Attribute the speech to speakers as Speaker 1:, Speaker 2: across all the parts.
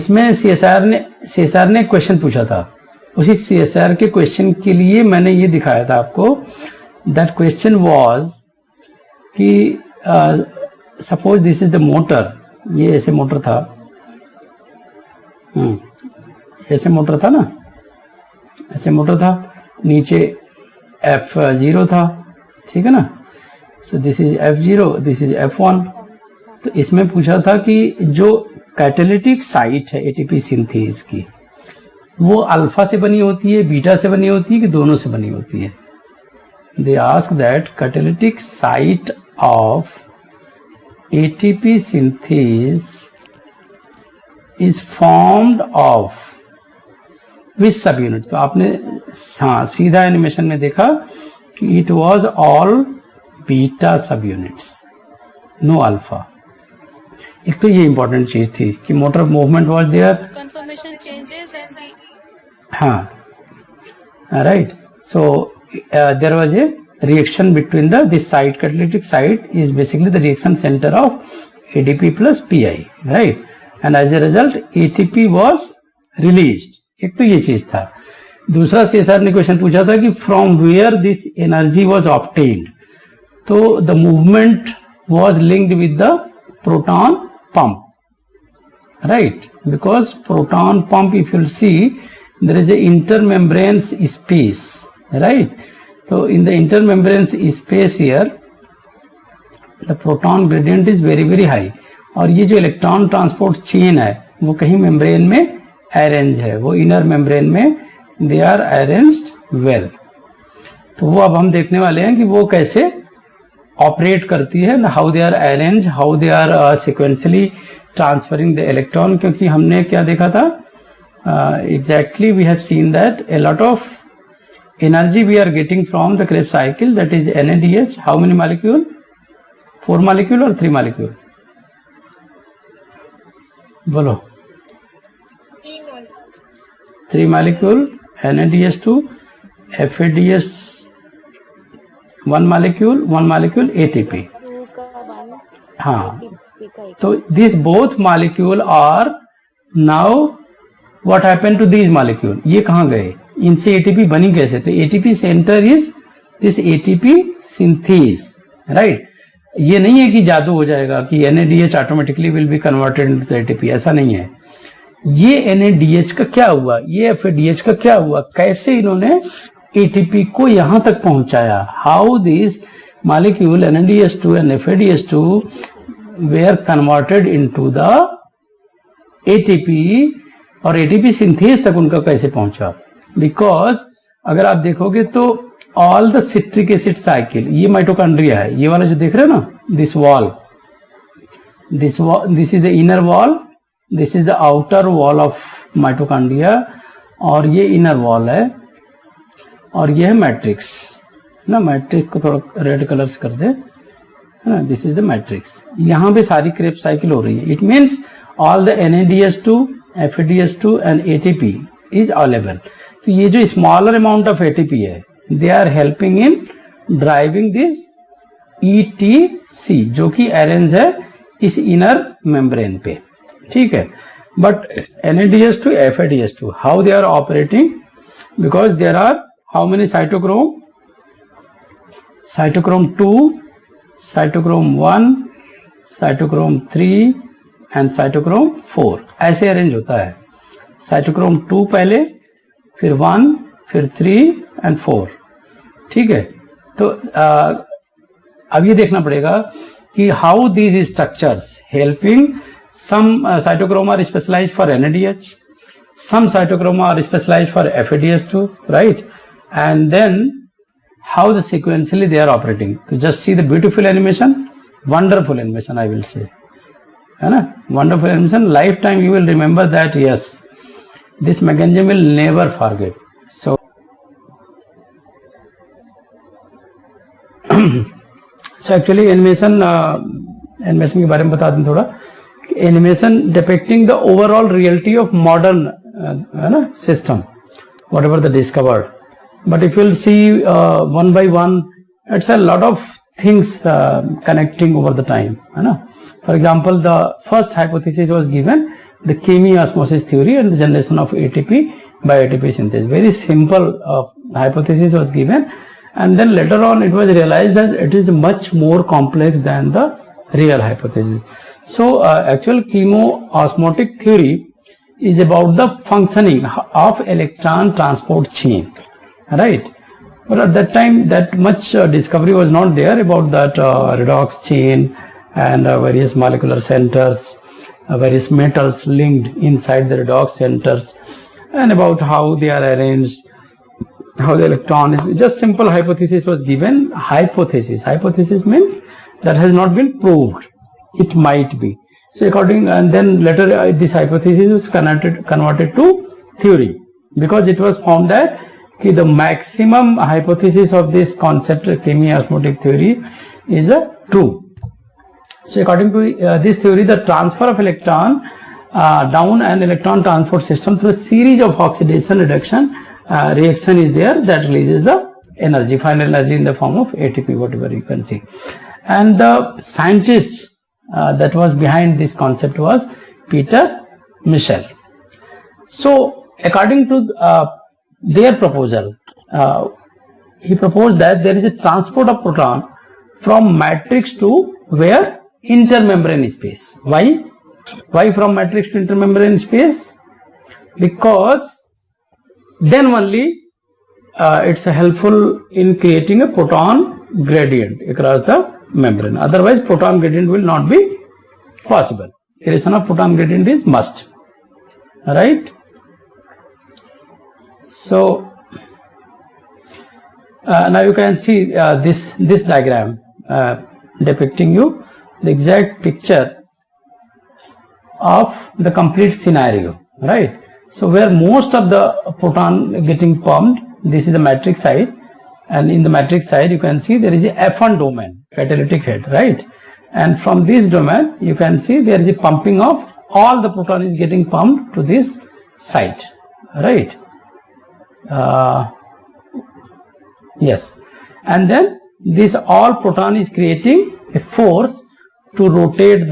Speaker 1: इसमें सीएसआर ने क्वेश्चन पूछा था, उसी सीएसआर के क्वेश्चन के लिए मैंने ये दिखाया था आपको। दैट क्वेश्चन वाज कि suppose this is the motor, ये ऐसे मोटर था, ऐसे मोटर था ना, ऐसे मोटर था, नीचे F0 था, ठीक है ना। So this is F0, this is F1। तो इसमें पूछा था कि जो कैटालिटिक साइट है एटीपी सिंथेज की, वो अल्फा से बनी होती है, बीटा से बनी होती है कि दोनों से बनी होती है। They ask that catalytic site of ATP synthase is formed of which सब यूनिट। तो आपने हाँ सीधा एनिमेशन में देखा कि it was all beta subunits, no alpha. एक तो ये इंपॉर्टेंट चीज थी कि motor movement was there,
Speaker 2: conformation changes and
Speaker 1: हाँ right. So there was a reaction between this site, catalytic site is basically the reaction center of ADP plus PI, right? And as a result ATP was released। एक तो ये चीज था। दूसरा CSR ने question पूछा था कि from where this energy was obtained. तो the movement was linked with the proton pump, right, because proton pump if you see there is a intermembrane space, right. So in the intermembrane space here the proton gradient is very very high, और ये जो electron transport chain है वो कहीं membrane में arrange है, वो inner membrane में दे आर अरेंज्ड वेल। तो वो अब हम देखने वाले हैं कि वो कैसे ऑपरेट करती है, how they are arrange, how they are sequentially transferring the electron. क्योंकि हमने क्या देखा था, exactly we have seen that a lot of energy we are getting from the Krebs cycle, that is NADH. How many molecule? 4 molecule or 3 molecule? बोलो। 3 molecule NADH2, FADH 1 molecule ATP। हाँ, तो these both molecule are now what happened to these molecule? ये कहाँ गए, इनसे ATP बनी कैसे? तो ATP centre is this ATP synthase, right. ये नहीं है कि जादू हो जाएगा कि NADH automatically will be converted into ATP, ऐसा नहीं है। ये NADH का क्या हुआ, ये FADH का क्या हुआ, कैसे इन्होंने एटीपी को यहां तक पहुंचाया, how this molecule NADH2 and FADH2 were converted into the ATP, और एटीपी सिंथेज तक उनका कैसे पहुंचा। बिकॉज अगर आप देखोगे तो all the citric acid cycle, ये माइटोकॉन्ड्रिया है, ये वाला जो देख रहे हो ना, this wall, this is the inner wall, this is the outer wall of mitochondria, और ये इनर वॉल है, और ये है मैट्रिक्स ना। मैट्रिक्स को थोड़ा रेड कलर्स कर दे, है ना, दिस इज द मैट्रिक्स। यहां पे सारी क्रेब्स साइकिल हो रही है। It means all the NADH2, FADH2 and ATP is available. तो ये जो स्मॉलर अमाउंट ऑफ एटीपी है, they are helping in driving this ETC, जो कि अरेंज है इस इनर मेम्ब्रेन पे, ठीक है। But NADH2, FADH2, how they are operating, because there are how many cytochrome, cytochrome 2, cytochrome 1, cytochrome 3 and cytochrome 4, ऐसे arrange होता है। साइटोक्रोम 2 पहले, फिर 1, फिर 3 एंड 4, ठीक है। तो अब ये देखना पड़ेगा कि how these structures helping, some cytochrome are specialised for NADH, some cytochrome are specialised for FADH2, right, and then how the sequentially they are operating. तो just see the beautiful animation, wonderful animation I will say, है ना, wonderful animation. Life time you will remember that, yes, this mechanism will never forget। So actually animation के बारे में बता दें थोड़ा। Animation depicting the overall reality of modern system, whatever the discovered. But if you'll see one by one, it's a lot of things connecting over the time, है ना। For example, the first hypothesis was given the chemiosmosis theory and the generation of ATP by ATP synthesis. Very simple hypothesis was given, and then later on it was realized that it is much more complex than the real hypothesis. So actual chemoosmotic theory is about the functioning of electron transport chain, right? But at that time that much discovery was not there about that redox chain and various molecular centers, various metals linked inside the redox centers, and about how they are arranged, how the electron is. Just simple hypothesis was given. Hypothesis means that has not been proved. It might be. So and then later this hypothesis was converted to theory, because it was found that the maximum hypothesis of this concept, chemiosmotic theory, is true. So according to this theory, the transfer of electron down an electron transport system through a series of oxidation reduction reaction is there that releases the energy, final energy in the form of ATP, whatever you can see. And the scientist that was behind this concept was Peter Michel. So according to their proposal, he proposed that there is a transport of proton from matrix to where? Intermembrane space. Why? Why from matrix to intermembrane space? Because then only it's helpful in creating a proton gradient across the membrane. Otherwise proton gradient will not be possible. Creation of proton gradient is must. Right? So now you can see this diagram depicting you the exact picture of the complete scenario, right? So where most of the proton getting pumped, this is the matrix side, and in the matrix side you can see there is a F1 domain, catalytic head, right? And from this domain you can see there is a pumping of all the proton is getting pumped to this side, right? Yes, and then this all proton is creating a force to rotate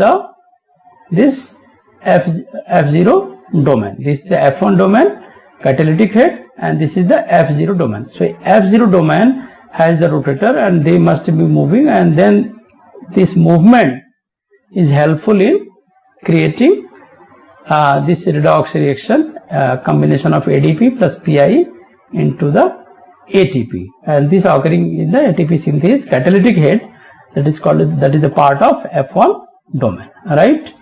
Speaker 1: this F0 domain. This is the F1 domain, catalytic head, and this is the F0 domain. So F0 domain has the rotator and they must be moving, and then this movement is helpful in creating this redox reaction, combination of ADP plus PI into the ATP, and this occurring in the ATP synthesis catalytic head, that is the part of F1 domain, right?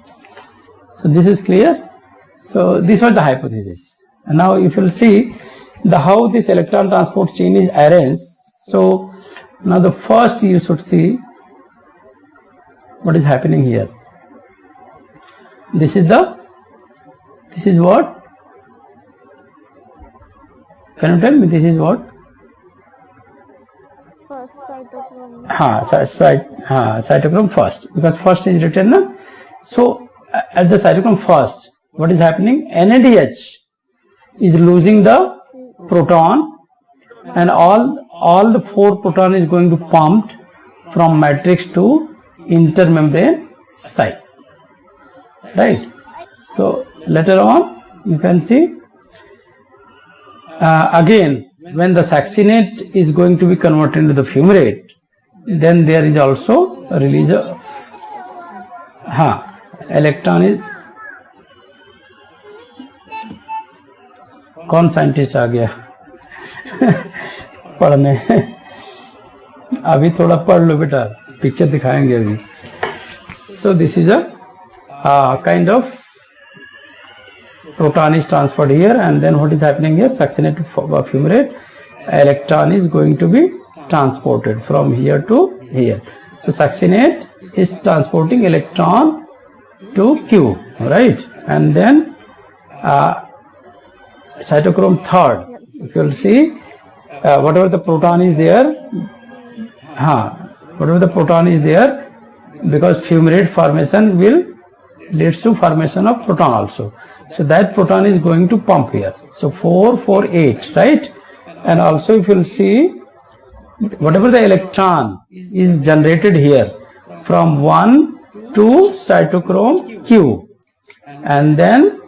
Speaker 1: So this is clear. So this was the hypothesis, and now if you will see how this electron transport chain is arranged. So now the first you should see what is happening here. This is what? Can you tell me this is what? Cytochrome first, because first is written na? So at the cytochrome first, what is happening? NADH is losing the proton, and all the 4 proton is going to pumped from matrix to intermembrane side, right? So later on you can see again when the succinate is going to be converted into the fumarate, then there is also a release of electron is कौन scientist आ गया पढ़ने अभी थोड़ा पढ़ लो बेटा picture दिखाएंगे अभी so this is a kind of proton is transferred here, and then what is happening here, succinate to fumarate, electron is going to be transported from here to here. So succinate is transporting electron to Q, right? And then cytochrome third, if you will see whatever the proton is there, because fumarate formation will leads to formation of proton also. So that proton is going to pump here. So 4, 4, 8, right? And also if you will see whatever the electron is generated here from 1 to cytochrome Q, and then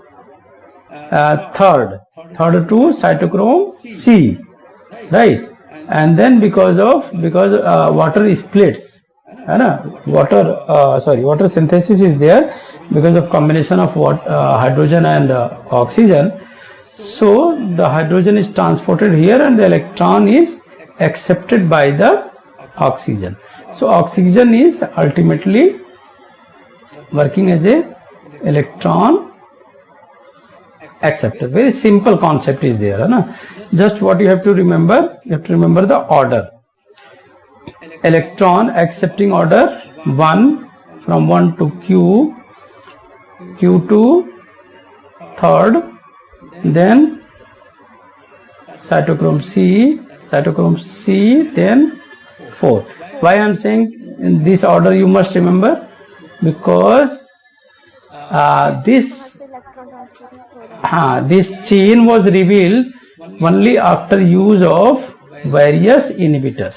Speaker 1: third to cytochrome C, right? And then because water splits, है ना, water synthesis is there because of combination of hydrogen and oxygen. So the hydrogen is transported here and the electron is accepted by the oxygen. So oxygen is ultimately working as a electron acceptor. Very simple concept is there, है ना? Just what you have to remember the order. Electron accepting order 1, from 1 to Q to third, then cytochrome C, then 4. Why I am saying in this order you must remember, because this chain was revealed only after use of various inhibitors.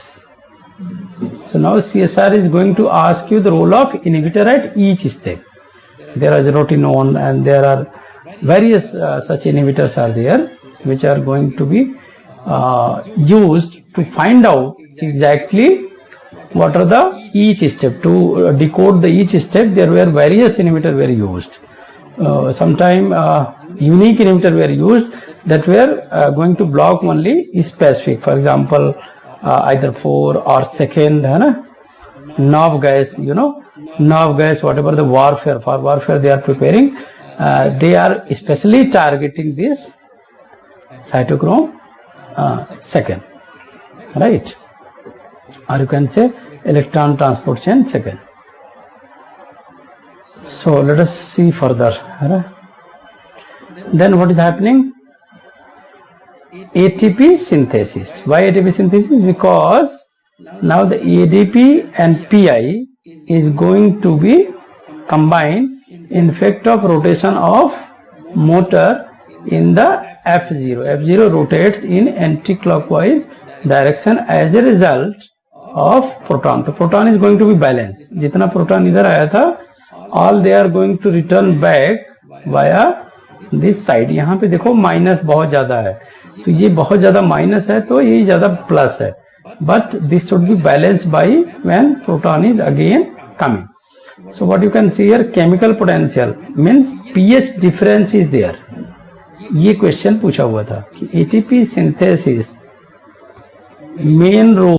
Speaker 1: So now CSR is going to ask you the role of inhibitor at each step. There is rotenone and there are various such inhibitors are there which are going to be used to find out exactly what are the each step. To decode the each step, there were various inhibitors were used. Sometime unique inhibitor were used that were going to block only specific. For example, either 4 or second, nerve gas, nerve gas, whatever the warfare they are preparing, they are especially targeting this cytochrome second, right? Or you can say electron transport chain second. So let us see further. Then what is happening? ATP synthesis. Why ATP synthesis? Because now the ADP and PI is going to be combined in effect of rotation of motor in the F0. F0 rotates in anti-clockwise direction as a result of proton. So proton is going to be balanced. जितना proton इधर आया था, all they are going to return back via this side. यहाँ पे देखो minus बहुत ज्यादा है, तो ये बहुत ज्यादा माइनस है तो ये ज्यादा प्लस है. But this should be balanced by when proton is again coming. So what you can see here, chemical potential means pH difference is there. ये क्वेश्चन पूछा हुआ था कि ATP synthesis main role